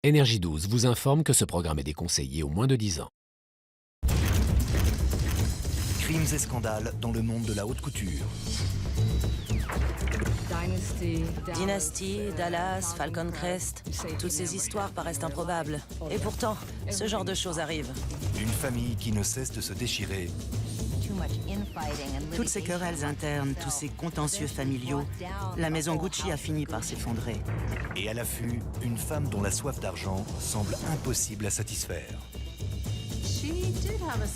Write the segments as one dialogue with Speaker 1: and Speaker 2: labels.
Speaker 1: Énergie 12 vous informe que ce programme est déconseillé aux moins de 10 ans.
Speaker 2: Crimes et scandales dans le monde de la haute couture.
Speaker 3: Dynasty, Dallas, Falcon Crest, toutes ces histoires paraissent improbables. Et pourtant, ce genre de choses arrive.
Speaker 2: Une famille qui ne cesse de se déchirer.
Speaker 4: Toutes ces querelles internes, tous ces contentieux familiaux, la maison Gucci a fini par s'effondrer.
Speaker 2: Et à l'affût, une femme dont la soif d'argent semble impossible à satisfaire.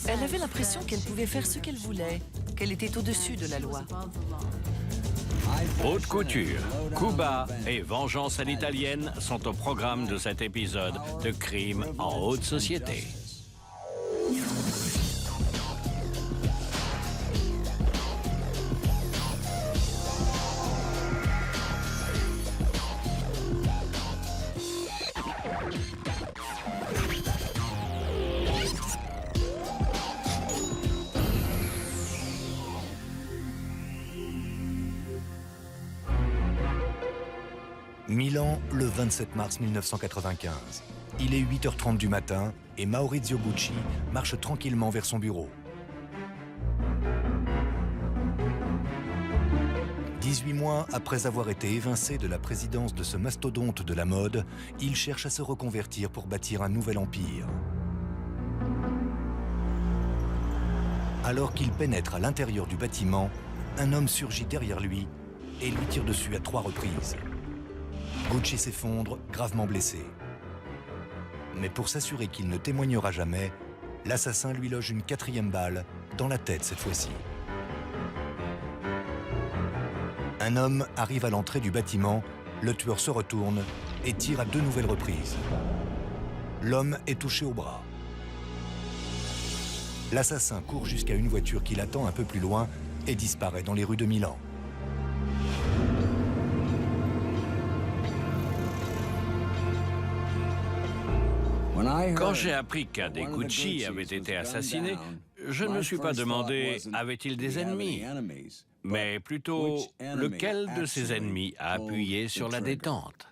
Speaker 5: Elle avait l'impression qu'elle pouvait faire ce qu'elle voulait, qu'elle était au-dessus de la loi.
Speaker 6: Haute couture, Cuba et vengeance à l'italienne sont au programme de cet épisode de Crime en haute société.
Speaker 2: Milan, le 27 mars 1995. Il est 8h30 du matin et Maurizio Gucci marche tranquillement vers son bureau. 18 mois après avoir été évincé de la présidence de ce mastodonte de la mode, il cherche à se reconvertir pour bâtir un nouvel empire. Alors qu'il pénètre à l'intérieur du bâtiment, un homme surgit derrière lui et lui tire dessus à 3 reprises. Gucci s'effondre, gravement blessé. Mais pour s'assurer qu'il ne témoignera jamais, l'assassin lui loge une 4e balle, dans la tête cette fois-ci. Un homme arrive à l'entrée du bâtiment, le tueur se retourne et tire à 2 nouvelles reprises. L'homme est touché au bras. L'assassin court jusqu'à une voiture qui l'attend un peu plus loin et disparaît dans les rues de Milan.
Speaker 6: Quand j'ai appris qu'un des Gucci avait été assassiné, je ne me suis pas demandé avait-il des ennemis, mais plutôt lequel de ses ennemis a appuyé sur la détente.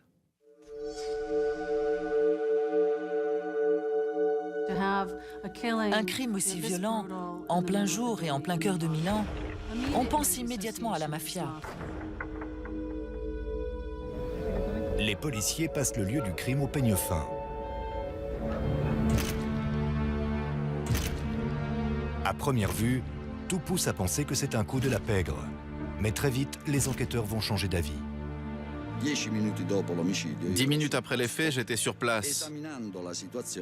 Speaker 5: Un crime aussi violent, en plein jour et en plein cœur de Milan, on pense immédiatement à la mafia.
Speaker 2: Les policiers passent le lieu du crime au peigne fin. À première vue, tout pousse à penser que c'est un coup de la pègre. Mais très vite, les enquêteurs vont changer d'avis.
Speaker 7: 10 minutes après les faits, j'étais sur place.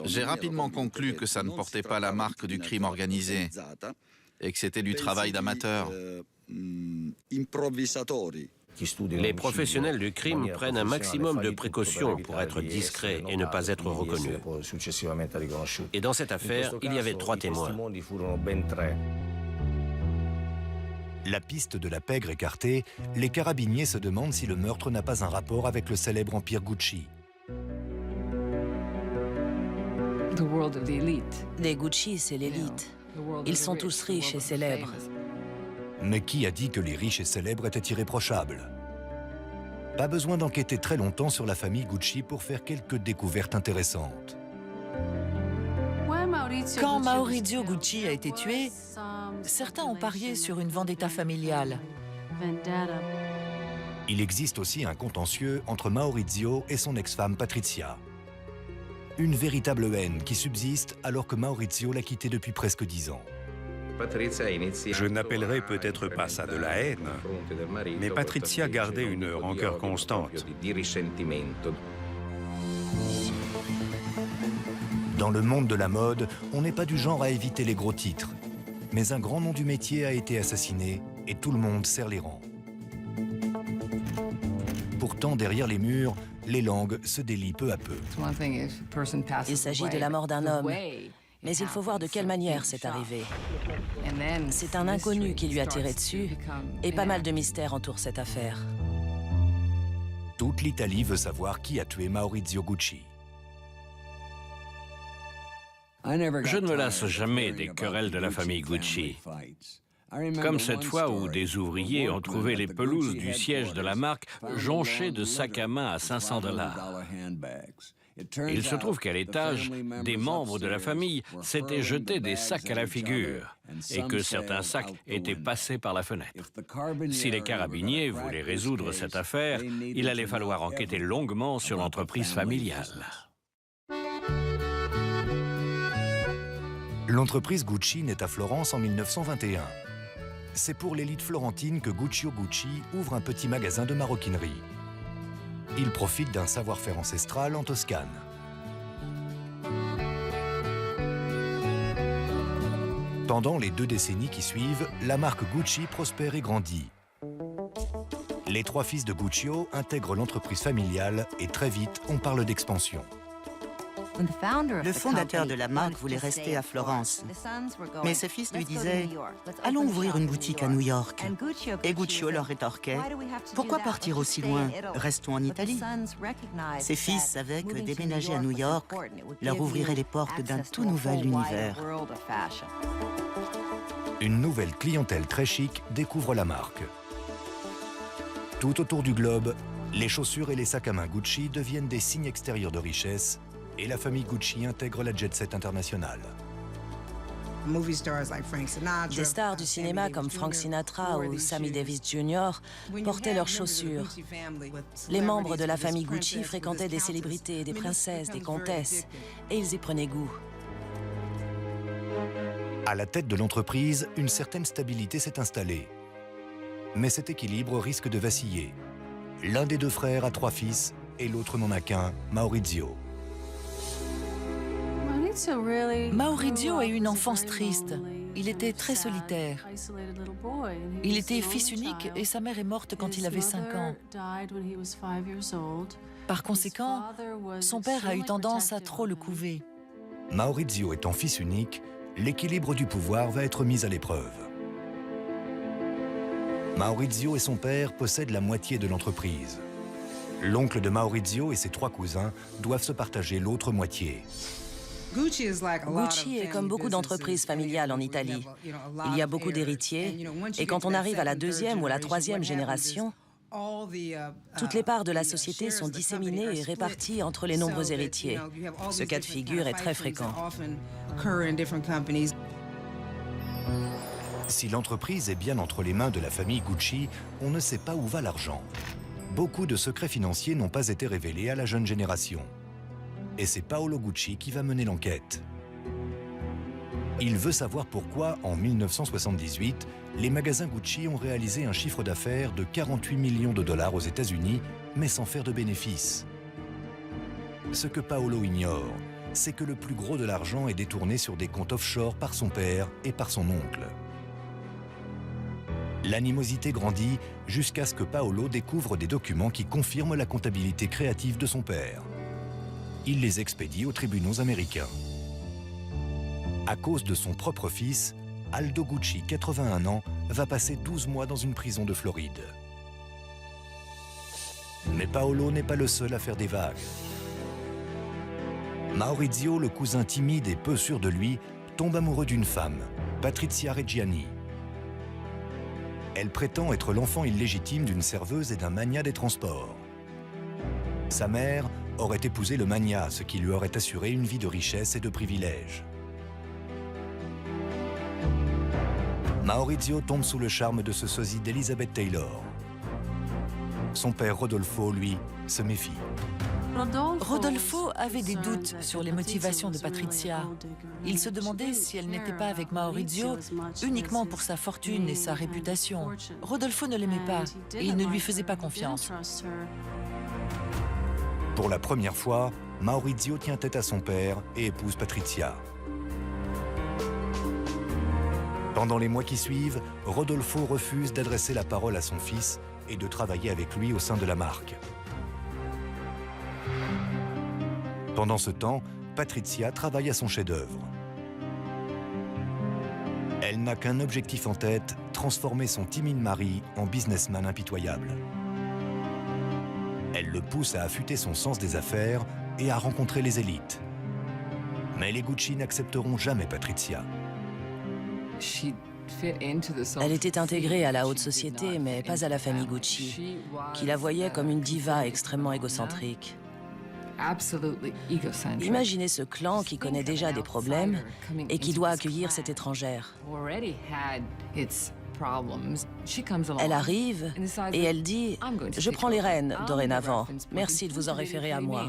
Speaker 7: J'ai rapidement conclu que ça ne portait pas la marque du crime organisé et que c'était du travail d'amateurs.
Speaker 8: Les professionnels du crime prennent un maximum de précautions pour être discrets et ne pas être reconnus. Et dans cette affaire, il y avait 3 témoins.
Speaker 2: La piste de la pègre écartée, les carabiniers se demandent si le meurtre n'a pas un rapport avec le célèbre empire Gucci.
Speaker 3: Les Gucci, c'est l'élite. Ils sont tous riches et célèbres.
Speaker 2: Mais qui a dit que les riches et célèbres étaient irréprochables? Pas besoin d'enquêter très longtemps sur la famille Gucci pour faire quelques découvertes intéressantes.
Speaker 5: Quand Maurizio Gucci a été tué, certains ont parié sur une vendetta familiale.
Speaker 2: Il existe aussi un contentieux entre Maurizio et son ex-femme Patrizia. Une véritable haine qui subsiste alors que Maurizio l'a quitté depuis presque 10 ans.
Speaker 9: Je n'appellerai peut-être pas ça de la haine, mais Patrizia gardait une rancœur constante.
Speaker 2: Dans le monde de la mode, on n'est pas du genre à éviter les gros titres. Mais un grand nom du métier a été assassiné et tout le monde serre les rangs. Pourtant, derrière les murs, les langues se délient peu à peu.
Speaker 3: Il s'agit de la mort d'un homme. Mais il faut voir de quelle manière c'est arrivé. C'est un inconnu qui lui a tiré dessus et pas mal de mystères entourent cette affaire.
Speaker 2: Toute l'Italie veut savoir qui a tué Maurizio Gucci.
Speaker 6: Je ne me lasse jamais des querelles de la famille Gucci. Comme cette fois où des ouvriers ont trouvé les pelouses du siège de la marque jonchées de sacs à main à 500 $. Il se trouve qu'à l'étage, des membres de la famille s'étaient jetés des sacs à la figure et que certains sacs étaient passés par la fenêtre. Si les carabiniers voulaient résoudre cette affaire, il allait falloir enquêter longuement sur l'entreprise familiale.
Speaker 2: L'entreprise Gucci naît à Florence en 1921. C'est pour l'élite florentine que Guccio Gucci ouvre un petit magasin de maroquinerie. Il profite d'un savoir-faire ancestral en Toscane. Pendant les 2 décennies qui suivent, la marque Gucci prospère et grandit. Les 3 fils de Guccio intègrent l'entreprise familiale et très vite, on parle d'expansion.
Speaker 4: Le fondateur de la marque voulait rester à Florence, mais ses fils lui disaient « Allons ouvrir une boutique à New York ». Et Guccio leur rétorquait « Pourquoi partir aussi loin? Restons en Italie ». Ses fils savaient que déménager à New York leur ouvrirait les portes d'un tout nouvel univers.
Speaker 2: Une nouvelle clientèle très chic découvre la marque. Tout autour du globe, les chaussures et les sacs à main Gucci deviennent des signes extérieurs de richesse et la famille Gucci intègre la jet-set internationale.
Speaker 3: Des stars du cinéma comme Frank Sinatra ou Sammy Davis Jr. portaient leurs chaussures. Les membres de la famille Gucci fréquentaient des célébrités, des princesses, des comtesses, et ils y prenaient goût.
Speaker 2: À la tête de l'entreprise, une certaine stabilité s'est installée. Mais cet équilibre risque de vaciller. L'un des 2 frères a 3 fils et l'autre n'en a qu'un, Maurizio.
Speaker 5: Maurizio a eu une enfance triste. Il était très solitaire. Il était fils unique et sa mère est morte quand il avait 5 ans. Par conséquent, son père a eu tendance à trop le couver.
Speaker 2: Maurizio étant fils unique, l'équilibre du pouvoir va être mis à l'épreuve. Maurizio et son père possèdent la moitié de l'entreprise. L'oncle de Maurizio et ses 3 cousins doivent se partager l'autre moitié.
Speaker 3: Gucci est comme beaucoup d'entreprises familiales en Italie. Il y a beaucoup d'héritiers, et quand on arrive à la 2e ou la 3e génération, toutes les parts de la société sont disséminées et réparties entre les nombreux héritiers. Ce cas de figure est très fréquent.
Speaker 2: Si l'entreprise est bien entre les mains de la famille Gucci, on ne sait pas où va l'argent. Beaucoup de secrets financiers n'ont pas été révélés à la jeune génération. Et c'est Paolo Gucci qui va mener l'enquête. Il veut savoir pourquoi, en 1978, les magasins Gucci ont réalisé un chiffre d'affaires de 48 millions de $ aux États-Unis, mais sans faire de bénéfices. Ce que Paolo ignore, c'est que le plus gros de l'argent est détourné sur des comptes offshore par son père et par son oncle. L'animosité grandit jusqu'à ce que Paolo découvre des documents qui confirment la comptabilité créative de son père. Il les expédie aux tribunaux américains. À cause de son propre fils, Aldo Gucci, 81 ans, va passer 12 mois dans une prison de Floride. Mais Paolo n'est pas le seul à faire des vagues. Maurizio, le cousin timide et peu sûr de lui, tombe amoureux d'une femme, Patrizia Reggiani. Elle prétend être l'enfant illégitime d'une serveuse et d'un magnat des transports. Sa mère aurait épousé le magnat, ce qui lui aurait assuré une vie de richesse et de privilèges. Maurizio tombe sous le charme de ce sosie d'Elizabeth Taylor. Son père Rodolfo, lui, se méfie.
Speaker 5: Rodolfo avait des doutes sur les motivations de Patrizia. Il se demandait si elle n'était pas avec Maurizio uniquement pour sa fortune et sa réputation. Rodolfo ne l'aimait pas et il ne lui faisait pas confiance.
Speaker 2: Pour la première fois, Maurizio tient tête à son père et épouse Patrizia. Pendant les mois qui suivent, Rodolfo refuse d'adresser la parole à son fils et de travailler avec lui au sein de la marque. Pendant ce temps, Patrizia travaille à son chef-d'œuvre. Elle n'a qu'un objectif en tête, transformer son timide mari en businessman impitoyable. Elle le pousse à affûter son sens des affaires et à rencontrer les élites. Mais les Gucci n'accepteront jamais Patrizia.
Speaker 3: Elle était intégrée à la haute société, mais pas à la famille Gucci, qui la voyait comme une diva extrêmement égocentrique. Imaginez ce clan qui connaît déjà des problèmes et qui doit accueillir cette étrangère. Elle arrive et elle dit « Je prends les rênes dorénavant. Merci de vous en référer à moi. »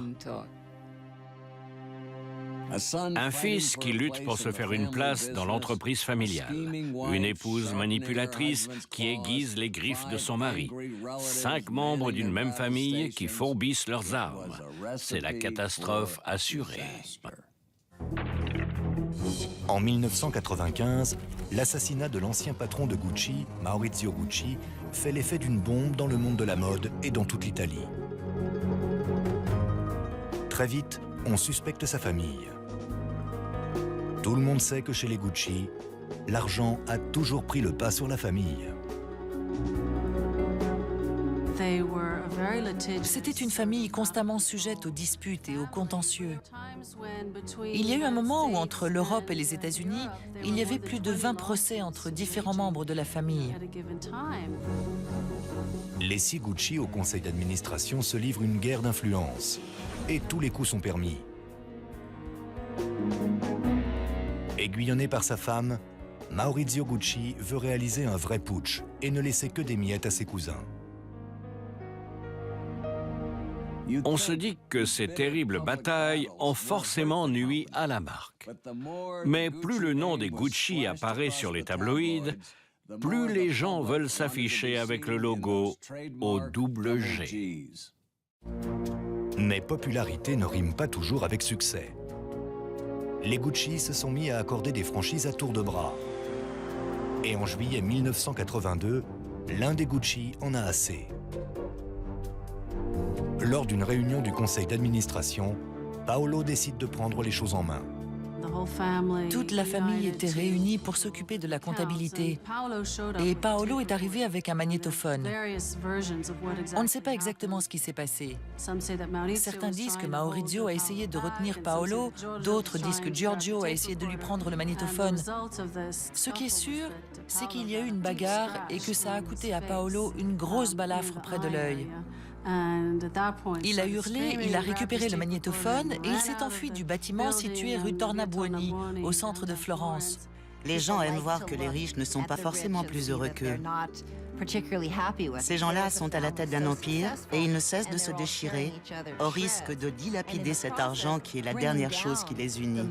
Speaker 6: Un fils qui lutte pour se faire une place dans l'entreprise familiale. Une épouse manipulatrice qui aiguise les griffes de son mari. 5 membres d'une même famille qui fourbissent leurs armes. C'est la catastrophe assurée.
Speaker 2: En 1995, l'assassinat de l'ancien patron de Gucci, Maurizio Gucci, fait l'effet d'une bombe dans le monde de la mode et dans toute l'Italie. Très vite, on suspecte sa famille. Tout le monde sait que chez les Gucci, l'argent a toujours pris le pas sur la famille.
Speaker 5: C'était une famille constamment sujette aux disputes et aux contentieux. Il y a eu un moment où, entre l'Europe et les États-Unis, il y avait plus de 20 procès entre différents membres de la famille.
Speaker 2: Les 6 Gucci au conseil d'administration se livrent une guerre d'influence. Et tous les coups sont permis. Aiguillonné par sa femme, Maurizio Gucci veut réaliser un vrai putsch et ne laisser que des miettes à ses cousins.
Speaker 6: On se dit que ces terribles batailles ont forcément nui à la marque. Mais plus le nom des Gucci apparaît sur les tabloïds, plus les gens veulent s'afficher avec le logo au double G.
Speaker 2: Mais popularité ne rime pas toujours avec succès. Les Gucci se sont mis à accorder des franchises à tour de bras. Et en juillet 1982, l'un des Gucci en a assez. Lors d'une réunion du conseil d'administration, Paolo décide de prendre les choses en main.
Speaker 5: Toute la famille était réunie pour s'occuper de la comptabilité. Et Paolo est arrivé avec un magnétophone. On ne sait pas exactement ce qui s'est passé. Certains disent que Maurizio a essayé de retenir Paolo, d'autres disent que Giorgio a essayé de lui prendre le magnétophone. Ce qui est sûr, c'est qu'il y a eu une bagarre et que ça a coûté à Paolo une grosse balafre près de l'œil. Il a hurlé, il a récupéré le magnétophone et il s'est enfui du bâtiment situé rue Tornabuoni, au centre de Florence.
Speaker 4: Les gens aiment voir que les riches ne sont pas forcément plus heureux qu'eux. Ces gens-là sont à la tête d'un empire et ils ne cessent de se déchirer au risque de dilapider cet argent qui est la dernière chose qui les unit.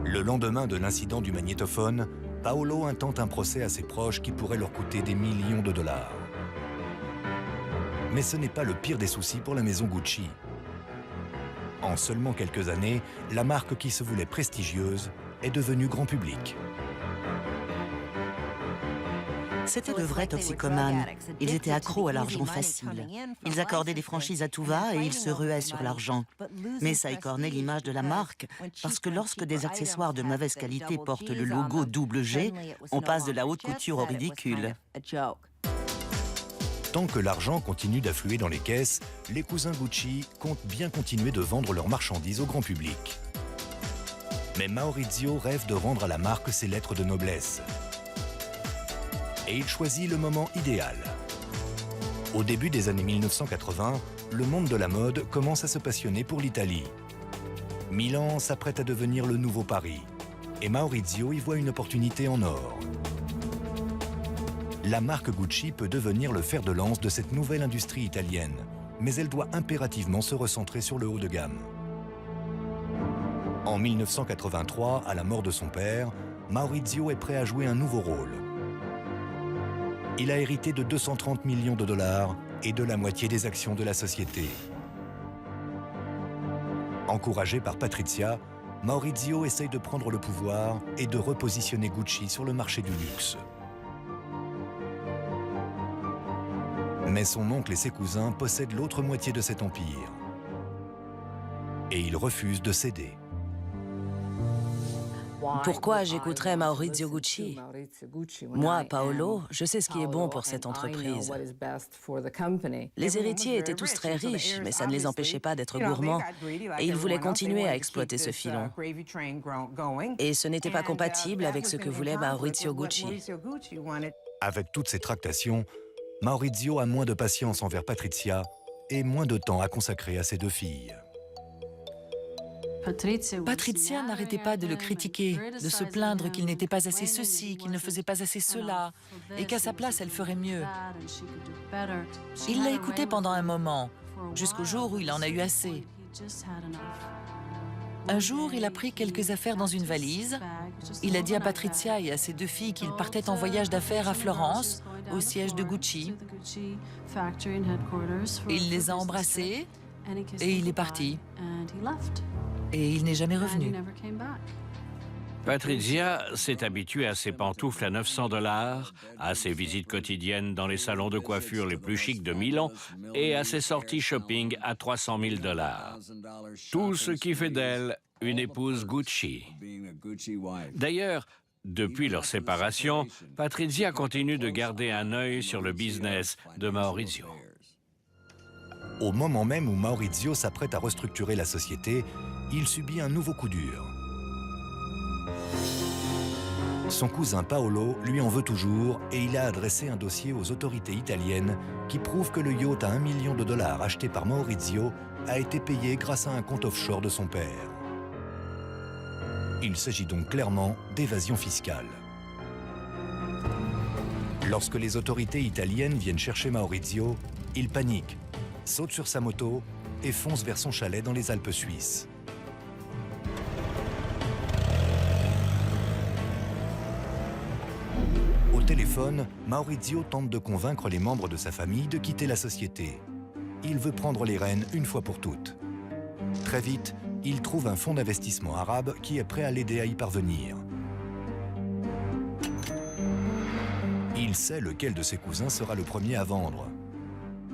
Speaker 2: Le lendemain de l'incident du magnétophone, Paolo intente un procès à ses proches qui pourrait leur coûter des millions de dollars. Mais ce n'est pas le pire des soucis pour la maison Gucci. En seulement quelques années, la marque qui se voulait prestigieuse est devenue grand public.
Speaker 4: C'étaient de vrais toxicomanes. Ils étaient accros à l'argent facile. Ils accordaient des franchises à tout va et ils se ruaient sur l'argent. Mais ça écornait l'image de la marque, parce que lorsque des accessoires de mauvaise qualité portent le logo double G, on passe de la haute couture au ridicule.
Speaker 2: Tant que l'argent continue d'affluer dans les caisses, les cousins Gucci comptent bien continuer de vendre leurs marchandises au grand public. Mais Maurizio rêve de rendre à la marque ses lettres de noblesse. Et il choisit le moment idéal. Au début des années 1980, le monde de la mode commence à se passionner pour l'Italie. Milan s'apprête à devenir le nouveau Paris, et Maurizio y voit une opportunité en or. La marque Gucci peut devenir le fer de lance de cette nouvelle industrie italienne, mais elle doit impérativement se recentrer sur le haut de gamme. En 1983, à la mort de son père, Maurizio est prêt à jouer un nouveau rôle. Il a hérité de 230 millions de dollars et de la moitié des actions de la société. Encouragé par Patrizia, Maurizio essaye de prendre le pouvoir et de repositionner Gucci sur le marché du luxe. Mais son oncle et ses cousins possèdent l'autre moitié de cet empire. Et ils refusent de céder.
Speaker 3: Pourquoi j'écouterais Maurizio Gucci? Moi, Paolo, je sais ce qui est bon pour cette entreprise. Les héritiers étaient tous très riches, mais ça ne les empêchait pas d'être gourmands. Et ils voulaient continuer à exploiter ce filon. Et ce n'était pas compatible avec ce que voulait Maurizio Gucci.
Speaker 2: Avec toutes ces tractations, Maurizio a moins de patience envers Patrizia et moins de temps à consacrer à ses deux filles.
Speaker 5: Patrizia n'arrêtait pas de le critiquer, de se plaindre qu'il n'était pas assez ceci, qu'il ne faisait pas assez cela, et qu'à sa place, elle ferait mieux. Il l'a écoutée pendant un moment, jusqu'au jour où il en a eu assez. Un jour, il a pris quelques affaires dans une valise. Il a dit à Patrizia et à ses deux filles qu'il partait en voyage d'affaires à Florence, au siège de Gucci. Il les a embrassées et il est parti. Et il n'est jamais revenu.
Speaker 6: Patrizia s'est habituée à ses pantoufles à 900 $, à ses visites quotidiennes dans les salons de coiffure les plus chics de Milan et à ses sorties shopping à 300 000 $. Tout ce qui fait d'elle une épouse Gucci. D'ailleurs, depuis leur séparation, Patrizia continue de garder un œil sur le business de Maurizio.
Speaker 2: Au moment même où Maurizio s'apprête à restructurer la société, il subit un nouveau coup dur. Son cousin Paolo lui en veut toujours et il a adressé un dossier aux autorités italiennes qui prouve que le yacht à $1 million acheté par Maurizio a été payé grâce à un compte offshore de son père. Il s'agit donc clairement d'évasion fiscale. Lorsque les autorités italiennes viennent chercher Maurizio, il panique, saute sur sa moto et fonce vers son chalet dans les Alpes suisses. Au téléphone, Maurizio tente de convaincre les membres de sa famille de quitter la société. Il veut prendre les rênes une fois pour toutes. Très vite, il trouve un fonds d'investissement arabe qui est prêt à l'aider à y parvenir. Il sait lequel de ses cousins sera le premier à vendre.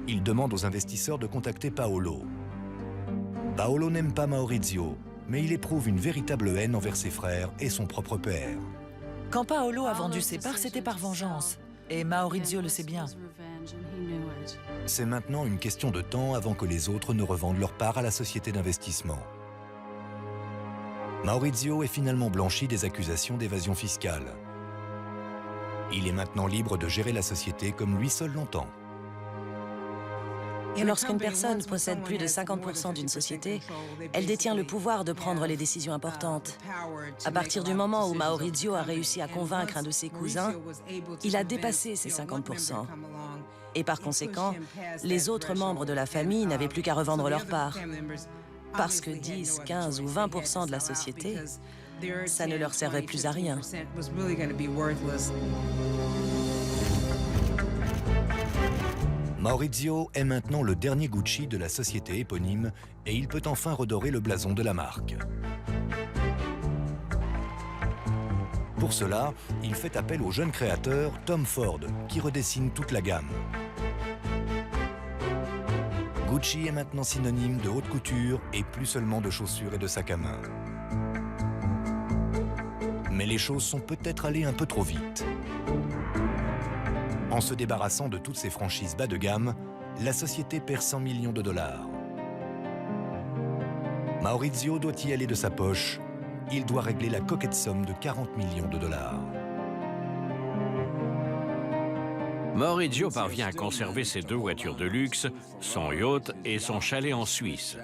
Speaker 2: Il demande aux investisseurs de contacter Paolo. Paolo n'aime pas Maurizio, mais il éprouve une véritable haine envers ses frères et son propre père.
Speaker 5: Quand Paolo a vendu ses parts, c'était par vengeance. Et Maurizio le sait bien.
Speaker 2: C'est maintenant une question de temps avant que les autres ne revendent leur part à la société d'investissement. Maurizio est finalement blanchi des accusations d'évasion fiscale. Il est maintenant libre de gérer la société comme lui seul l'entend.
Speaker 3: Lorsqu'une personne possède plus de 50% d'une société, elle détient le pouvoir de prendre les décisions importantes. À partir du moment où Maurizio a réussi à convaincre un de ses cousins, il a dépassé ces 50%. Et par conséquent, les autres membres de la famille n'avaient plus qu'à revendre leur part. Parce que 10, 15 ou 20% de la société, ça ne leur servait plus à rien.
Speaker 2: Maurizio est maintenant le dernier Gucci de la société éponyme et il peut enfin redorer le blason de la marque. Pour cela, il fait appel au jeune créateur Tom Ford, qui redessine toute la gamme. Gucci est maintenant synonyme de haute couture et plus seulement de chaussures et de sacs à main. Mais les choses sont peut-être allées un peu trop vite. En se débarrassant de toutes ces franchises bas de gamme, la société perd 100 millions $. Maurizio doit y aller de sa poche. Il doit régler la coquette somme de 40 millions $.
Speaker 6: Maurizio parvient à conserver ses 2 voitures de luxe, son yacht et son chalet en Suisse.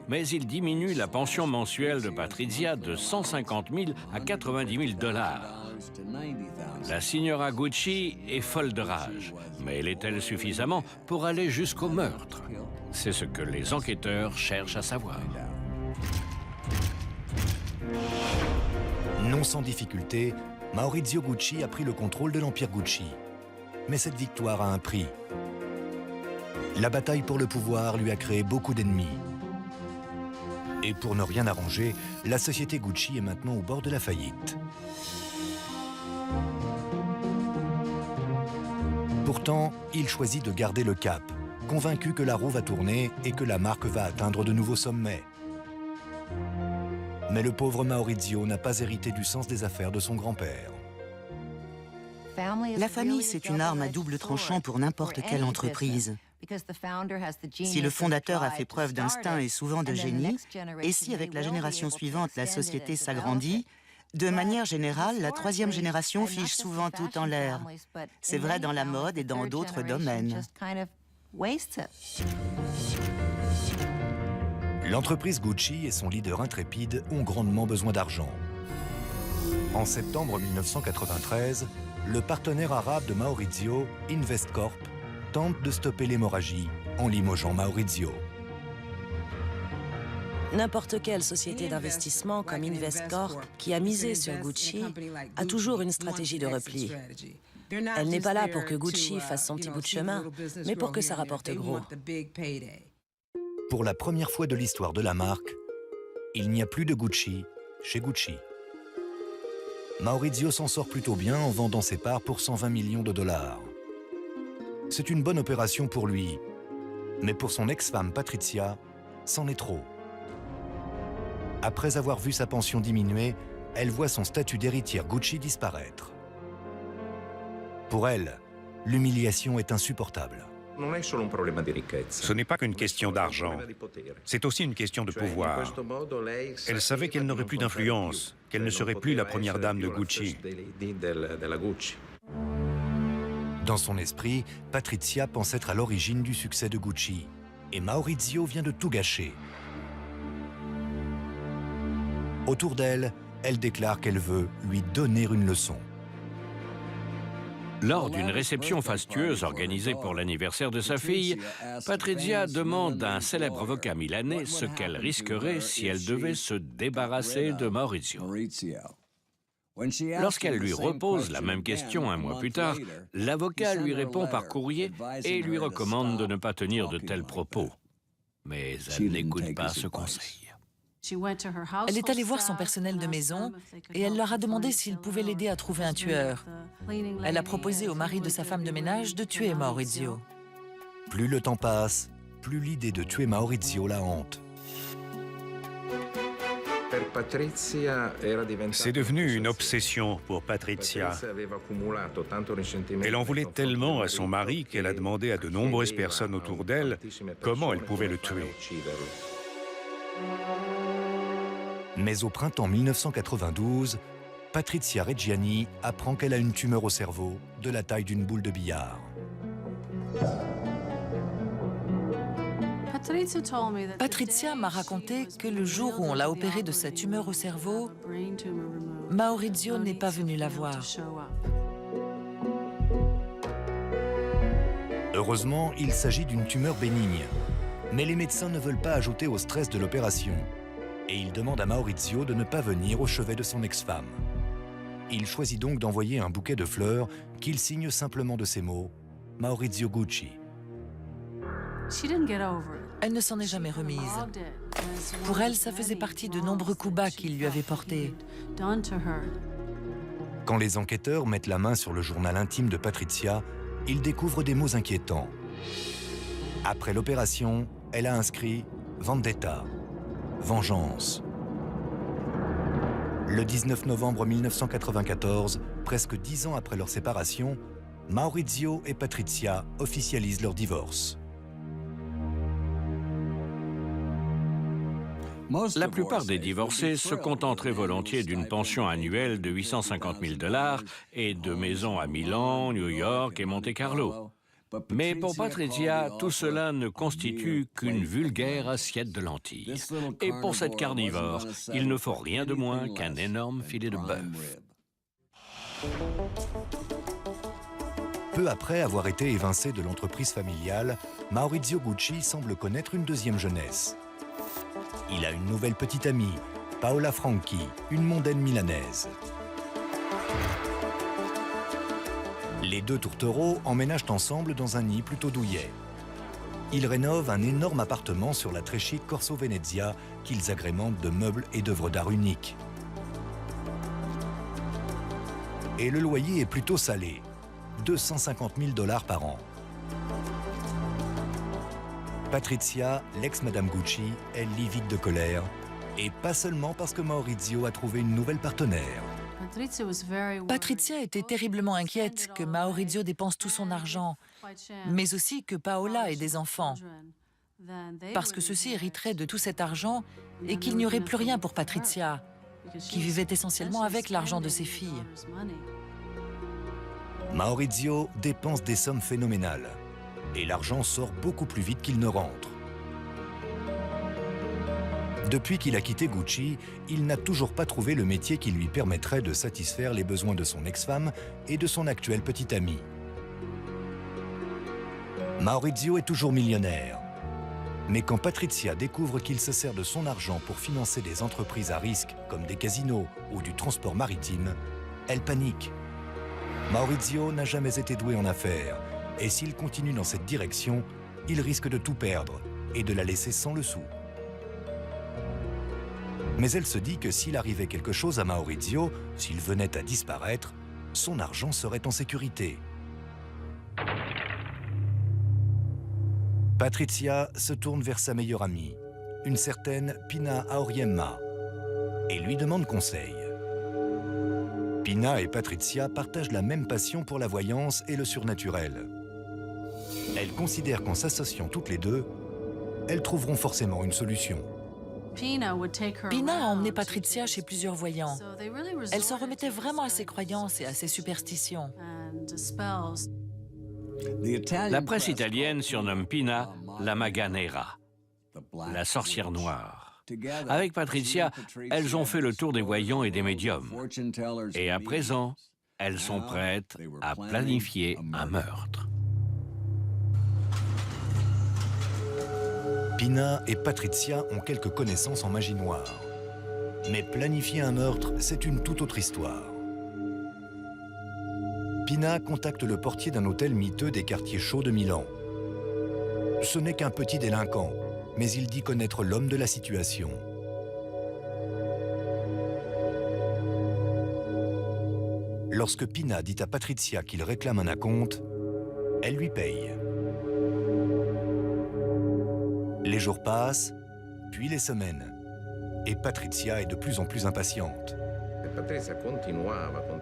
Speaker 6: Mais il diminue la pension mensuelle de Patrizia de 150 000 à 90 000 $. La signora Gucci est folle de rage, mais l'est-elle suffisamment pour aller jusqu'au meurtre? C'est ce que les enquêteurs cherchent à savoir.
Speaker 2: Non sans difficulté, Maurizio Gucci a pris le contrôle de l'empire Gucci. Mais cette victoire a un prix. La bataille pour le pouvoir lui a créé beaucoup d'ennemis. Et pour ne rien arranger, la société Gucci est maintenant au bord de la faillite. Pourtant, il choisit de garder le cap, convaincu que la roue va tourner et que la marque va atteindre de nouveaux sommets. Mais le pauvre Maurizio n'a pas hérité du sens des affaires de son grand-père.
Speaker 4: La famille, c'est une arme à double tranchant pour n'importe quelle entreprise. Si le fondateur a fait preuve d'instinct et souvent de génie, et si avec la génération suivante la société s'agrandit, de manière générale, la troisième génération fiche souvent tout en l'air. C'est vrai dans la mode et dans d'autres domaines.
Speaker 2: L'entreprise Gucci et son leader intrépide ont grandement besoin d'argent. En septembre 1993, le partenaire arabe de Maurizio, Investcorp, tente de stopper l'hémorragie en limogeant Maurizio.
Speaker 3: N'importe quelle société d'investissement comme Investcorp, qui a misé sur Gucci, a toujours une stratégie de repli. Elle n'est pas là pour que Gucci fasse son petit bout de chemin, mais pour que ça rapporte gros.
Speaker 2: Pour la première fois de l'histoire de la marque, il n'y a plus de Gucci chez Gucci. Maurizio s'en sort plutôt bien en vendant ses parts pour 120 millions de dollars. C'est une bonne opération pour lui, mais pour son ex-femme Patrizia, c'en est trop. Après avoir vu sa pension diminuer, elle voit son statut d'héritière Gucci disparaître. Pour elle, l'humiliation est insupportable.
Speaker 9: Ce n'est pas qu'une question d'argent, c'est aussi une question de pouvoir. Elle savait qu'elle n'aurait plus d'influence, qu'elle ne serait plus la première dame de Gucci.
Speaker 2: Dans son esprit, Patrizia pense être à l'origine du succès de Gucci, et Maurizio vient de tout gâcher. Autour d'elle, elle déclare qu'elle veut lui donner une leçon.
Speaker 6: Lors d'une réception fastueuse organisée pour l'anniversaire de sa fille, Patrizia demande à un célèbre avocat milanais ce qu'elle risquerait si elle devait se débarrasser de Maurizio. Lorsqu'elle lui repose la même question un mois plus tard, l'avocat lui répond par courrier et lui recommande de ne pas tenir de tels propos. Mais elle n'écoute pas ce conseil.
Speaker 5: Elle est allée voir son personnel de maison et elle leur a demandé s'ils pouvaient l'aider à trouver un tueur. Elle a proposé au mari de sa femme de ménage de tuer Maurizio.
Speaker 2: Plus le temps passe, plus l'idée de tuer Maurizio la hante.
Speaker 9: C'est devenu une obsession pour Patrizia. Elle en voulait tellement à son mari qu'elle a demandé à de nombreuses personnes autour d'elle comment elle pouvait le tuer.
Speaker 2: Mais au printemps 1992, Patrizia Reggiani apprend qu'elle a une tumeur au cerveau de la taille d'une boule de billard.
Speaker 5: Patrizia m'a raconté que le jour où on l'a opérée de sa tumeur au cerveau, Maurizio n'est pas venu la voir.
Speaker 2: Heureusement, il s'agit d'une tumeur bénigne. Mais les médecins ne veulent pas ajouter au stress de l'opération. Et il demande à Maurizio de ne pas venir au chevet de son ex-femme. Il choisit donc d'envoyer un bouquet de fleurs qu'il signe simplement de ces mots « Maurizio Gucci ».
Speaker 5: Elle ne s'en est jamais remise. Pour elle, ça faisait partie de nombreux coups bas qu'il lui avait portés.
Speaker 2: Quand les enquêteurs mettent la main sur le journal intime de Patrizia, ils découvrent des mots inquiétants. Après l'opération, elle a inscrit « Vendetta ». Vengeance. Le 19 novembre 1994, presque 10 ans après leur séparation, Maurizio et Patrizia officialisent leur divorce.
Speaker 6: La plupart des divorcés se contenteraient volontiers d'une pension annuelle de 850 000 $ et de maisons à Milan, New York et Monte-Carlo. Mais pour Patrizia, tout cela ne constitue qu'une vulgaire assiette de lentilles. Et pour cette carnivore, il ne faut rien de moins qu'un énorme filet de bœuf.
Speaker 2: Peu après avoir été évincé de l'entreprise familiale, Maurizio Gucci semble connaître une deuxième jeunesse. Il a une nouvelle petite amie, Paola Franchi, une mondaine milanaise. Les deux tourtereaux emménagent ensemble dans un nid plutôt douillet. Ils rénovent un énorme appartement sur la très chic Corso Venezia qu'ils agrémentent de meubles et d'œuvres d'art uniques. Et le loyer est plutôt salé, 250 000 $ par an. Patrizia, l'ex-Madame Gucci, est livide de colère Et pas seulement parce que Maurizio a trouvé une nouvelle partenaire.
Speaker 5: Patricia était terriblement inquiète que Maurizio dépense tout son argent, mais aussi que Paola ait des enfants, parce que ceux-ci hériteraient de tout cet argent et qu'il n'y aurait plus rien pour Patricia, qui vivait essentiellement avec l'argent de ses filles.
Speaker 2: Maurizio dépense des sommes phénoménales et l'argent sort beaucoup plus vite qu'il ne rentre. Depuis qu'il a quitté Gucci, il n'a toujours pas trouvé le métier qui lui permettrait de satisfaire les besoins de son ex-femme et de son actuelle petite amie. Maurizio est toujours millionnaire. Mais quand Patricia découvre qu'il se sert de son argent pour financer des entreprises à risque comme des casinos ou du transport maritime, elle panique. Maurizio n'a jamais été doué en affaires et s'il continue dans cette direction, il risque de tout perdre et de la laisser sans le sou. Mais elle se dit que s'il arrivait quelque chose à Maurizio, s'il venait à disparaître, son argent serait en sécurité. Patricia se tourne vers sa meilleure amie, une certaine Pina Auriemma, et lui demande conseil. Pina et Patricia partagent la même passion pour la voyance et le surnaturel. Elles considèrent qu'en s'associant toutes les deux, elles trouveront forcément une solution.
Speaker 5: Pina a emmené Patricia chez plusieurs voyants. Elle s'en remettait vraiment à ses croyances et à ses superstitions.
Speaker 6: La presse italienne surnomme Pina la Maga Nera, la sorcière noire. Avec Patricia, elles ont fait le tour des voyants et des médiums. Et à présent, elles sont prêtes à planifier un meurtre.
Speaker 2: Pina et Patricia ont quelques connaissances en magie noire. Mais planifier un meurtre, c'est une toute autre histoire. Pina contacte le portier d'un hôtel miteux des quartiers chauds de Milan. Ce n'est qu'un petit délinquant, mais il dit connaître l'homme de la situation. Lorsque Pina dit à Patricia qu'il réclame un acompte, elle lui paye. Les jours passent, puis les semaines, et Patricia est de plus en plus impatiente.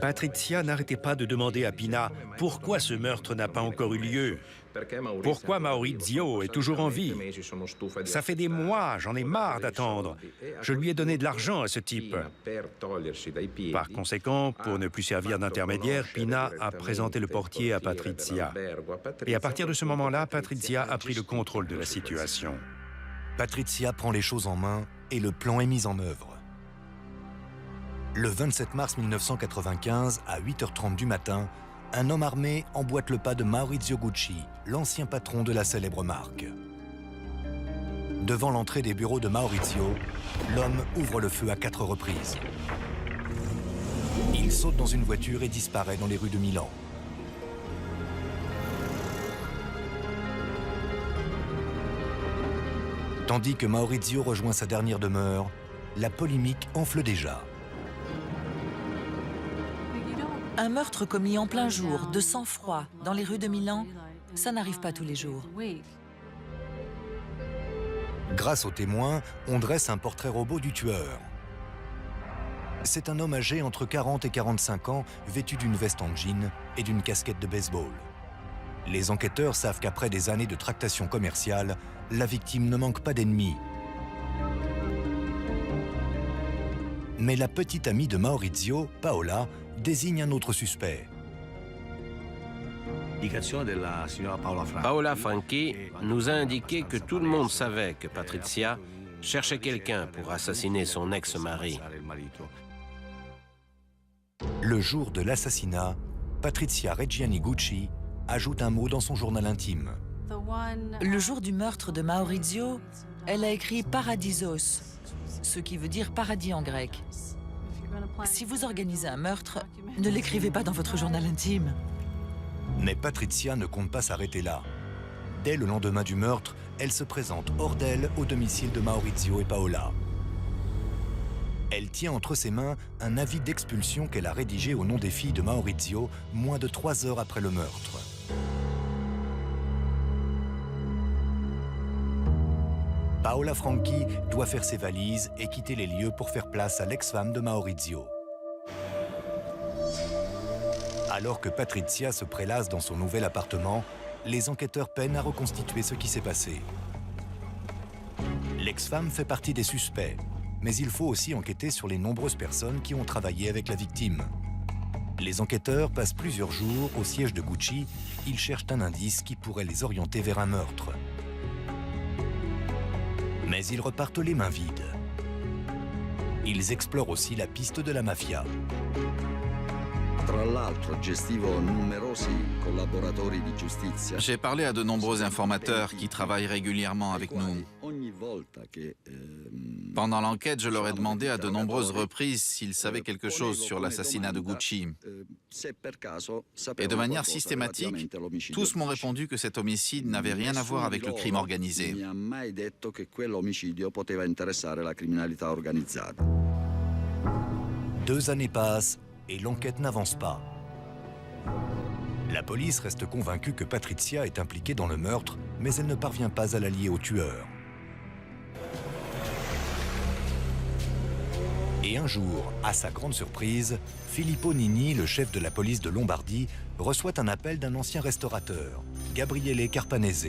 Speaker 9: Patricia n'arrêtait pas de demander à Pina pourquoi ce meurtre n'a pas encore eu lieu. Pourquoi Maurizio est toujours en vie? Ça fait des mois, j'en ai marre d'attendre. Je lui ai donné de l'argent à ce type. Par conséquent, pour ne plus servir d'intermédiaire, Pina a présenté le portier à Patricia. Et à partir de ce moment-là, Patricia a pris le contrôle de la situation.
Speaker 2: Patricia prend les choses en main et le plan est mis en œuvre. Le 27 mars 1995, à 8h30 du matin, un homme armé emboîte le pas de Maurizio Gucci, l'ancien patron de la célèbre marque. Devant l'entrée des bureaux de Maurizio, l'homme ouvre le feu à 4 reprises. Il saute dans une voiture et disparaît dans les rues de Milan. Tandis que Maurizio rejoint sa dernière demeure, la polémique enfle déjà.
Speaker 5: Un meurtre commis en plein jour, de sang-froid, dans les rues de Milan, ça n'arrive pas tous les jours.
Speaker 2: Grâce aux témoins, on dresse un portrait robot du tueur. C'est un homme âgé entre 40 et 45 ans, vêtu d'une veste en jean et d'une casquette de baseball. Les enquêteurs savent qu'après des années de tractation commerciale, la victime ne manque pas d'ennemis. Mais la petite amie de Maurizio, Paola, désigne un autre suspect.
Speaker 8: Paola Franchi nous a indiqué que tout le monde savait que Patricia cherchait quelqu'un pour assassiner son ex-mari.
Speaker 2: Le jour de l'assassinat, Patricia Reggiani Gucci ajoute un mot dans son journal intime.
Speaker 5: Le jour du meurtre de Maurizio, elle a écrit Paradisos, ce qui veut dire paradis en grec. Si vous organisez un meurtre, ne l'écrivez pas dans votre journal intime.
Speaker 2: Mais Patricia ne compte pas s'arrêter là. Dès le lendemain du meurtre, elle se présente hors d'elle au domicile de Maurizio et Paola. Elle tient entre ses mains un avis d'expulsion qu'elle a rédigé au nom des filles de Maurizio moins de 3 heures après le meurtre. Paola Franchi doit faire ses valises et quitter les lieux pour faire place à l'ex-femme de Maurizio. Alors que Patrizia se prélasse dans son nouvel appartement, les enquêteurs peinent à reconstituer ce qui s'est passé. L'ex-femme fait partie des suspects, mais il faut aussi enquêter sur les nombreuses personnes qui ont travaillé avec la victime. Les enquêteurs passent plusieurs jours au siège de Gucci. Ils cherchent un indice qui pourrait les orienter vers un meurtre. Mais ils repartent les mains vides. Ils explorent aussi la piste de la mafia.
Speaker 7: J'ai parlé à de nombreux informateurs qui travaillent régulièrement avec nous. Pendant l'enquête, je leur ai demandé à de nombreuses reprises s'ils savaient quelque chose sur l'assassinat de Gucci. Et de manière systématique, tous m'ont répondu que cet homicide n'avait rien à voir avec le crime organisé.
Speaker 2: Deux années passent et l'enquête n'avance pas. La police reste convaincue que Patrizia est impliquée dans le meurtre, mais elle ne parvient pas à la lier au tueur. Et un jour, à sa grande surprise, Filippo Nini, le chef de la police de Lombardie, reçoit un appel d'un ancien restaurateur, Gabriele Carpanese.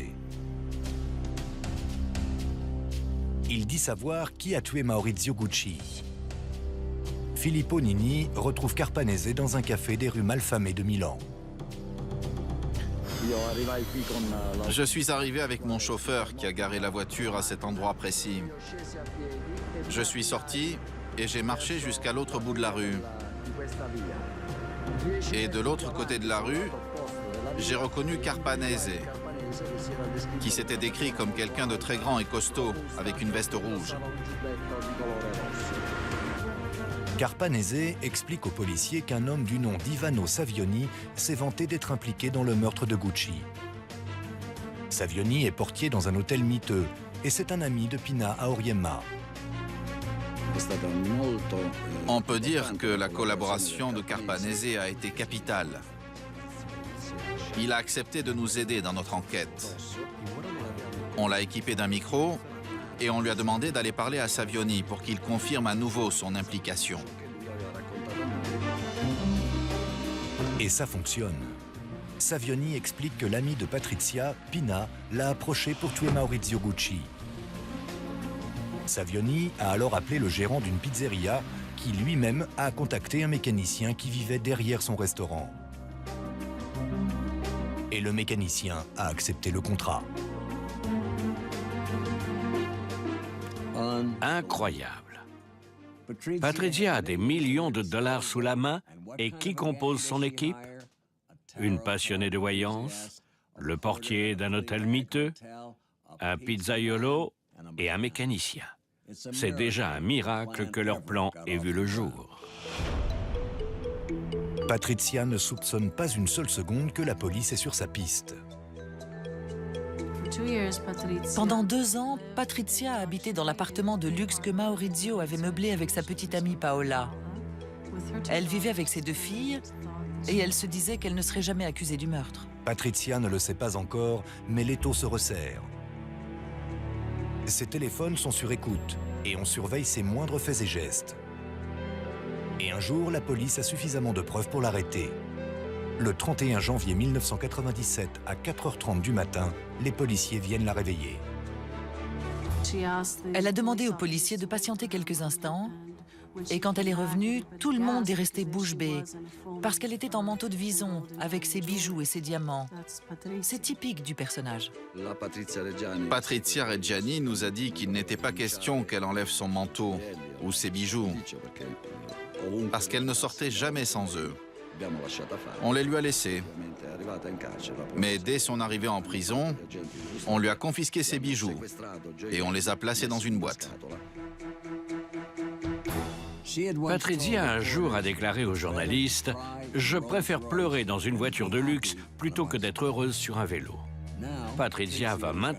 Speaker 2: Il dit savoir qui a tué Maurizio Gucci. Filippo Nini retrouve Carpanese dans un café des rues malfamées de Milan.
Speaker 7: Je suis arrivé avec mon chauffeur qui a garé la voiture à cet endroit précis. Je suis sorti et j'ai marché jusqu'à l'autre bout de la rue. Et de l'autre côté de la rue, j'ai reconnu Carpanese, qui s'était décrit comme quelqu'un de très grand et costaud, avec une veste rouge.
Speaker 2: Carpanese explique aux policiers qu'un homme du nom d'Ivano Savioni s'est vanté d'être impliqué dans le meurtre de Gucci. Savioni est portier dans un hôtel miteux et c'est un ami de Pina Auriemma.
Speaker 7: On peut dire que la collaboration de Carpanese a été capitale. Il a accepté de nous aider dans notre enquête. On l'a équipé d'un micro et on lui a demandé d'aller parler à Savioni pour qu'il confirme à nouveau son implication.
Speaker 2: Et ça fonctionne. Savioni explique que l'ami de Patrizia, Pina, l'a approché pour tuer Maurizio Gucci. Savioni a alors appelé le gérant d'une pizzeria qui lui-même a contacté un mécanicien qui vivait derrière son restaurant. Et le mécanicien a accepté le contrat.
Speaker 6: Incroyable. Patrizia a des millions de dollars sous la main et qui compose son équipe? Une passionnée de voyance, le portier d'un hôtel miteux, un pizzaiolo et un mécanicien. C'est déjà un miracle que leur plan ait vu le jour.
Speaker 2: Patrizia ne soupçonne pas une seule seconde que la police est sur sa piste.
Speaker 5: Pendant 2 ans, Patrizia a habité dans l'appartement de luxe que Maurizio avait meublé avec sa petite amie Paola. Elle vivait avec ses 2 filles et elle se disait qu'elle ne serait jamais accusée du meurtre.
Speaker 2: Patrizia ne le sait pas encore, mais l'étau se resserre. Ses téléphones sont sur écoute et on surveille ses moindres faits et gestes. Et un jour, la police a suffisamment de preuves pour l'arrêter. Le 31 janvier 1997, à 4h30 du matin, les policiers viennent la réveiller.
Speaker 5: Elle a demandé aux policiers de patienter quelques instants et quand elle est revenue, tout le monde est resté bouche bée parce qu'elle était en manteau de vison avec ses bijoux et ses diamants. C'est typique du personnage.
Speaker 7: Patrizia Reggiani nous a dit qu'il n'était pas question qu'elle enlève son manteau ou ses bijoux, parce qu'elle ne sortait jamais sans eux. On les lui a laissés. Mais dès son arrivée en prison, on lui a confisqué ses bijoux et on les a placés dans une boîte.
Speaker 6: Patrizia un jour a déclaré aux journalistes « Je préfère pleurer dans une voiture de luxe plutôt que d'être heureuse sur un vélo ». Patrizia va maintenant